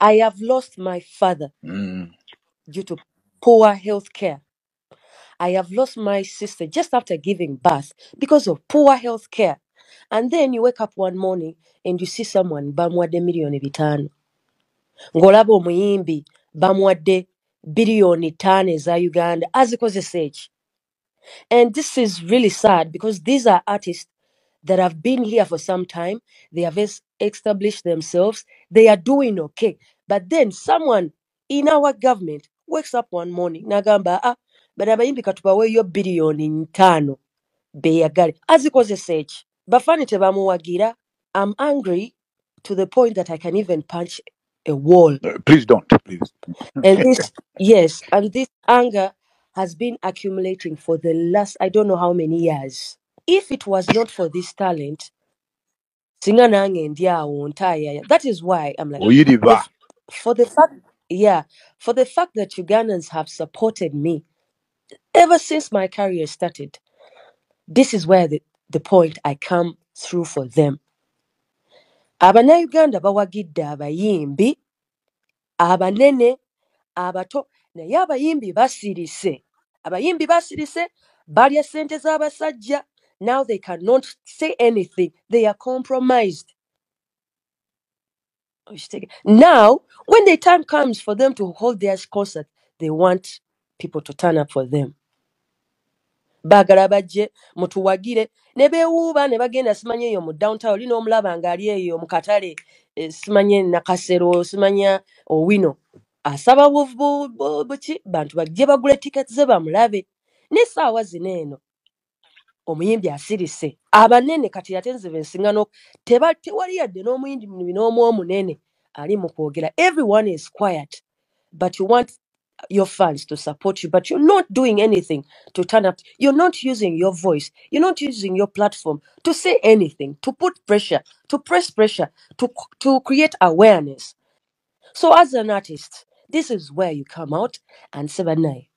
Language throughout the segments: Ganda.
I have lost my father due to poor health care. I have lost my sister just after giving birth because of poor health care. And then you wake up one morning and you see someone bamwadde million bitano. Ngolaba omuyimbi bamwadde billion 5 eza Uganda azikozesa eki. And this is really sad because these are artists that have been here for some time. They have established themselves. They are doing okay. But then someone in our government wakes up one morning, nagamba, but abayimbi katubaweeyo billion 5 beyagale. Azikozesa eki. Bafani tebamuwagira. I'm angry to the point that I can even punch a wall. Please don't, please. And this, yes, and this anger has been accumulating for the last, I don't know how many years. If it was not for this talent, Singer Azawi, that is why I'm like, for the fact, yeah, for the fact that Ugandans have supported me ever since my career started, this is where the point I come through for them. Abana-Uganda bawagidde abayimbi, abanene, abato, naye abayimbi basirise. Abayimbi basirise, balya ssente z'abasajja. Now they cannot say anything. They are compromised. Now, when the time comes for them to hold their concert, they want people to turn up for them. Bagala bajje mutuwagire ne beewuuba ne bagenda simanye eyo mu downtown lino omulaba ng'ali eyo mu katale simanye Nakasero simanya Owino asaba buki bantu bajje bagule tickets ze bamulabe n'essaawa zino eno omuyimbi asirise abanene kati ate nze bensingano tewali yadde n'omuyimbi n'omu omunene ali mu kwogera. Everyone is quiet but you want your fans to support you, but you're not doing anything to turn up. You're not using your voice. You're not using your platform to say anything, to put pressure, to press pressure, to create awareness. So as an artist, this is where you come out and say,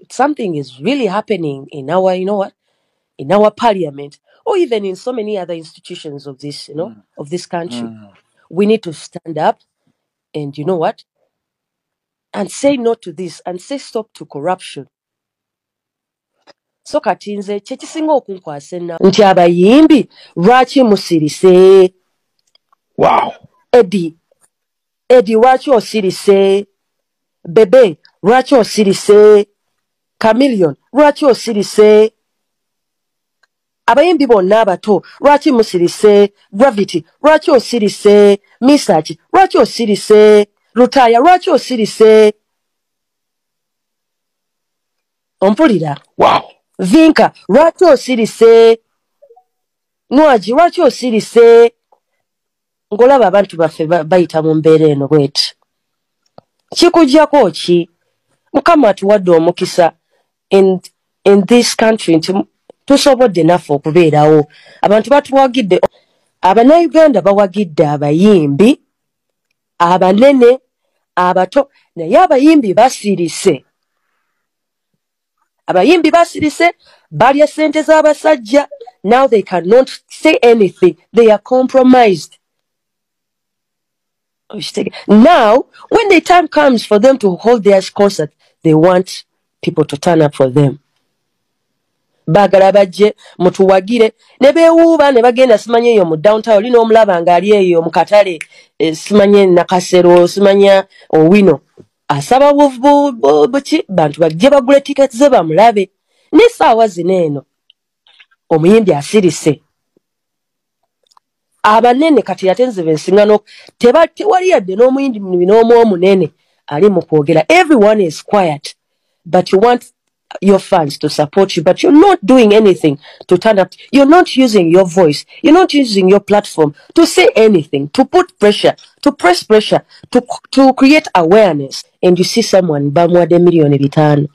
something is really happening in our, in our parliament, or even in so many other institutions of this, of this country. We need to stand up and you know what? And say no to this and say stop to corruption. So kati nze kyekisinga okunkwasa nti abayimbi lwaki musirise? Wow. Eddie lwaki osirise? Bebe lwaki osirise? Chameleon lwaki osirise? Abayimbi bonna abato lwaki musirise? Gravity lwaki osirise? Misaki lwaki osirise? Lutaya lwaki osirise? Ompulira? Wow. Vinka lwaki osirise? Nwaji lwaki osirise? Ngolaba abantu baffe bayita mu mbeera eno bweti. Kikujjako ki? Mukama atuwadde omukisa in this country nti tusobodde naffe okubeerawo. Abantu batuwagidde. Abannayuganda bawagidde abayimbi, abanene, abato, naye abayimbi basirise. Abayimbi basirise, balya ssente z'abasajja. Now they cannot say anything. They are compromised. Now, when the time comes for them to hold their concert, they want people to turn up for them. Bagala bajje mutuwagire ne beewuuba ne bagenda simanye eyo mu downtown lino omulaba ng'ali eyo mu katale simanye Nakasero simanya Owino asaba buki bantu bajje bagule tickets ze bamulabe n'essaawa zino eno omuyimbi asirise. Abanene kati ate nze bensingano tewali yadde n'omuyimbi n'omu omunene ali mu kwogera. Everyone is quiet but you want your fans to support you, but you're not doing anything to turn up. You're not using your voice. You're not using your platform to say anything, to put pressure, to press pressure, to create awareness. And you see someone bamwadde million 5.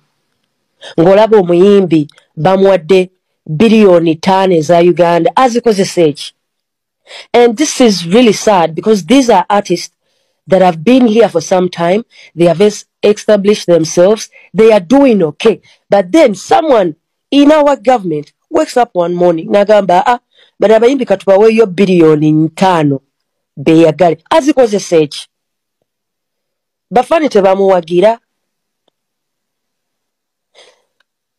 Ngolaba omuyimbi bamwadde billion 5 eza Uganda azikozesa eki. And this is really sad because these are artists that have been here for some time. They have established themselves. They are doing okay. But then someone in our government wakes up one morning, nagamba, but abayimbi katubaweeyo billion 5 beyagale. Azikozesa eki. bafani tebamuwagira.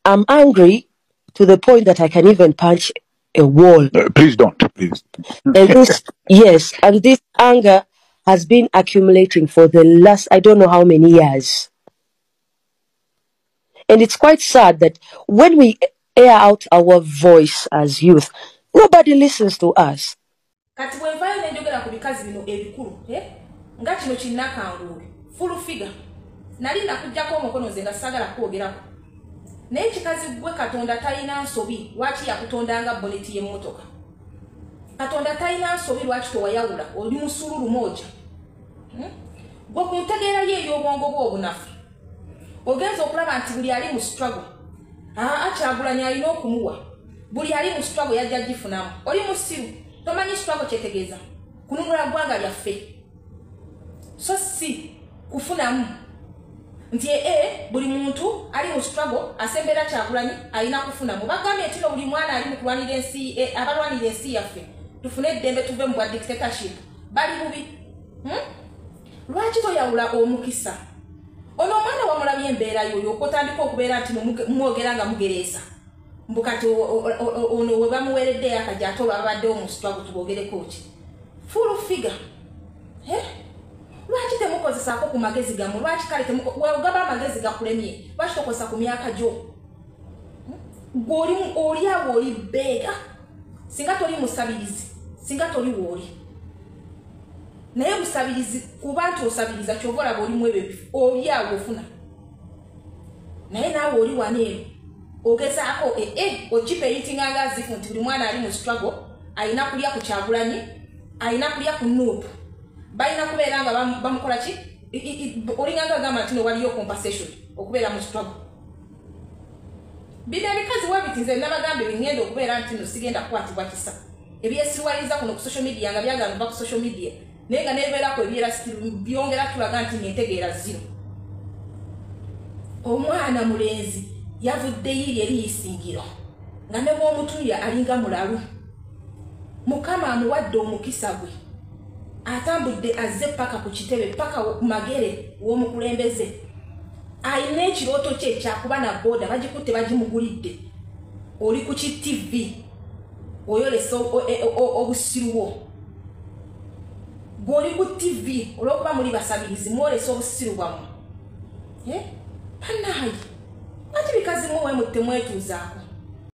I'm angry to the point that I can even punch a wall. Please don't, please. And this anger has been accumulating for the last, I don't know how many years. And it's quite sad that when we air out our voice as youth, nobody listens to us. Kati bwenvayo nenjogera ku bikazi bino ebikulu, nga kino kinnakanguule, full figure. Nali nakujjako omukono nze nga sagala kwogerako. Naye kikazi gwe Katonda talina nsobi, lwaki yakutondanga boneti y'emmotoka? Katonda talina nsobi lwaki towayawula, oli musululu moja. Gwe ku ntegeera ye ey'obwongo bwo obunafu. Ogenza okulaba nti buli ali mu struggle. Kyagulanyi alina okumuwa. Buli ali mu struggle yajja gifunamu. Oli musiru, tomanyi struggle kyetegeeza. Kununula ggwanga lyaffe. So si kufunamu. Nti buli muntu ali mu struggle asembera Kyagulanyi alina kufunamu. Bagambye tino buli mwana ali mu kulwanira ensi, abalwanira ensi yaffe. Tufune eddembe tuve mu bwa dictatorship. Bali bubi. Lwaki toyawula omukisa? Ono omwana wamulabye embeera yoyo okutandika okubeera nti mwogera nga mugereesa. Mbukati ono we bamuweeredde akajato babaddewo mu struggle tubogereko ki. Full figure. Lwaki temukozesaako ku magezi gammwe? Lwaki kale weogaba amagezi gakulemye? Lwaki tokozesa ku myaka gyo? Oli awo oli beega. Singa toli musabirizi, singa toli wooli. Naye musabirizi kuba nti osabiriza kyova olaba olimu ebyo ebifo. Oli awo ofuna. Naye naawe oli waneero. Ogezaako okipeyitinga ng'azifu nti buli mwana ali mu struggle, alina kulya ku Kyagulanyi, alina kulya ku Nuupu. Balina kubeera nga bamukola ki? Olinganga agamba nti waliyo compensation okubeera mu struggle. Bino ebikazi wabitinze nabagambe bingenda okubeera nti no sigenda kukwatibwa kisa. Ebyesirwaliza kuno ku social media nga byagala nva ku social media. Naye nga nebeerako ebyera byongera tulaga nti nentegeera zino. Omwana mulenzi yavudde yiri eriyisingiro nga ne bw'omutuya alinga mulalu. Mukama amuwadde omukisa gwe. Atambudde azze paka ku kitebe paka ku magere w'omukulembeze. Alina ekirooto kye kyakuba na boda bagikutte bagimugulidde. Oli ku ki TV oyolesa obusiru bwo. Goli ku TV olwokuba muli basabirizi mwolesa obusiru bwammwe. Pannayi lwaki bikazi muwe muttemwetuuzaako?